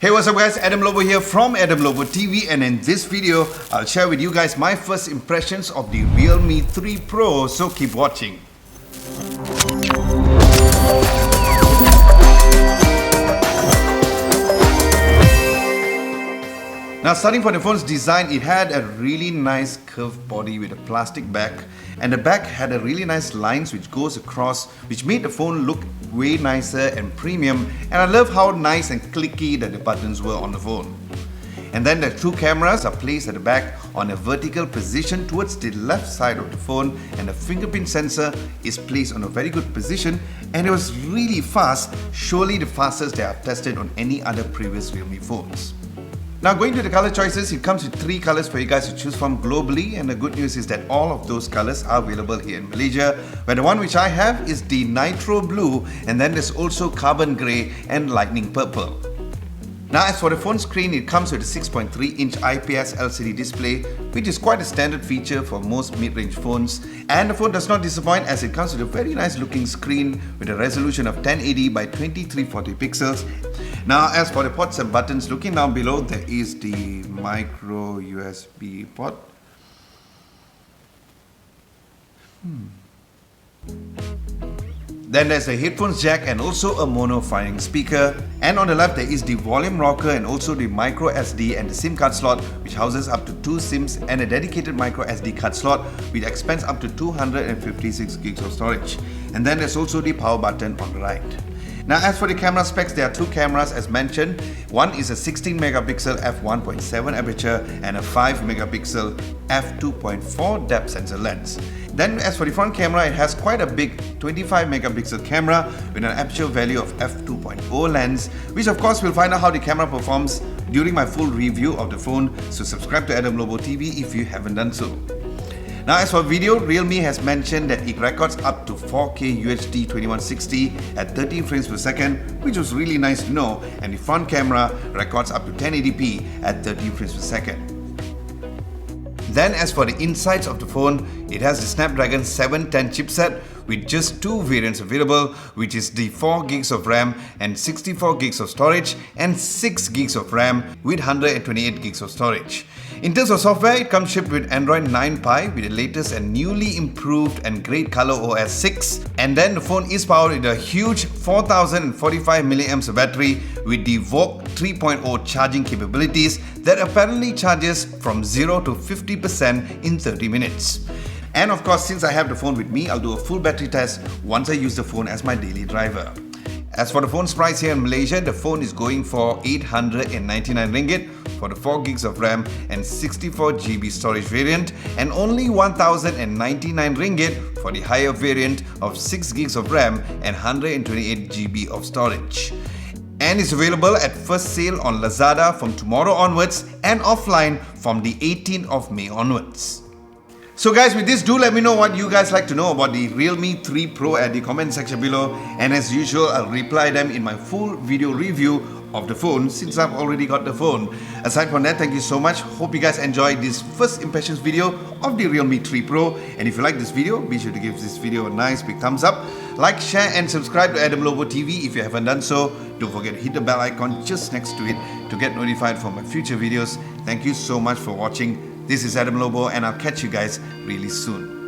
Hey, what's up guys, Adam Lobo here from Adam Lobo TV, and in this video I'll share with you guys my first impressions of the Realme 3 Pro, so keep watching. Now, starting from the phone's design, it had a really nice curved body with a plastic back, and the back had a really nice lines which goes across, which made the phone look way nicer and premium, and I love how nice and clicky that the buttons were on the phone. And then the two cameras are placed at the back on a vertical position towards the left side of the phone, and the fingerprint sensor is placed on a very good position, and it was really fast, surely the fastest that I've tested on any other previous Realme phones. Now, going to the color choices, it comes with 3 colors for you guys to choose from globally, and the good news is that all of those colors are available here in Malaysia, where the one which I have is the Nitro Blue, and then there's also Carbon Grey and Lightning Purple. Now, as for the phone screen, it comes with a 6.3-inch IPS LCD display, which is quite a standard feature for most mid-range phones. And the phone does not disappoint, as it comes with a very nice looking screen with a resolution of 1080 by 2340 pixels. Now, as for the ports and buttons, looking down below, there is the micro USB port. Then there's a headphones jack and also a mono firing speaker. And on the left there is the volume rocker and also the micro SD and the SIM card slot, which houses up to 2 SIMs and a dedicated micro SD card slot which expands up to 256 gigs of storage. And then there's also the power button on the right. Now, as for the camera specs, there are 2 cameras as mentioned. One is a 16 megapixel f1.7 aperture and a 5 megapixel f2.4 depth sensor lens. Then as for the front camera, it has quite a big 25 megapixel camera with an aperture value of f2.0 lens, which of course we'll find out how the camera performs during my full review of the phone, so subscribe to Adam Lobo TV if you haven't done so. Now, as for video, Realme has mentioned that it records up to 4K UHD 2160 at 30 frames per second, which was really nice to know, and the front camera records up to 1080p at 30 frames per second. Then as for the insides of the phone, it has the Snapdragon 710 chipset with just 2 variants available, which is the 4 gigs of RAM and 64 gigs of storage, and 6 gigs of RAM with 128 gigs of storage. In terms of software, it comes shipped with Android 9 Pie with the latest and newly improved and great Color OS 6, and then the phone is powered with a huge 4045 mAh of battery with the VOOC 3.0 charging capabilities that apparently charges from 0 to 50% in 30 minutes. And of course, since I have the phone with me, I'll do a full battery test once I use the phone as my daily driver. As for the phone's price here in Malaysia, the phone is going for 899 ringgit for the 4 gigs of RAM and 64 GB storage variant, and only 1099 ringgit for the higher variant of 6 gigs of RAM and 128 GB of storage. And it's available at first sale on Lazada from tomorrow onwards and offline from the 18th of May onwards. So guys, with this, do let me know what you guys like to know about the Realme 3 Pro at the comment section below, and as usual, I'll reply them in my full video review of the phone since I've already got the phone. Aside from that, thank you so much. Hope you guys enjoyed this first impressions video of the Realme 3 Pro, and if you like this video, be sure to give this video a nice big thumbs up. Like, share and subscribe to Adam Lobo TV if you haven't done so. Don't forget to hit the bell icon just next to it to get notified for my future videos. Thank you so much for watching. This is Adam Lobo, and I'll catch you guys really soon.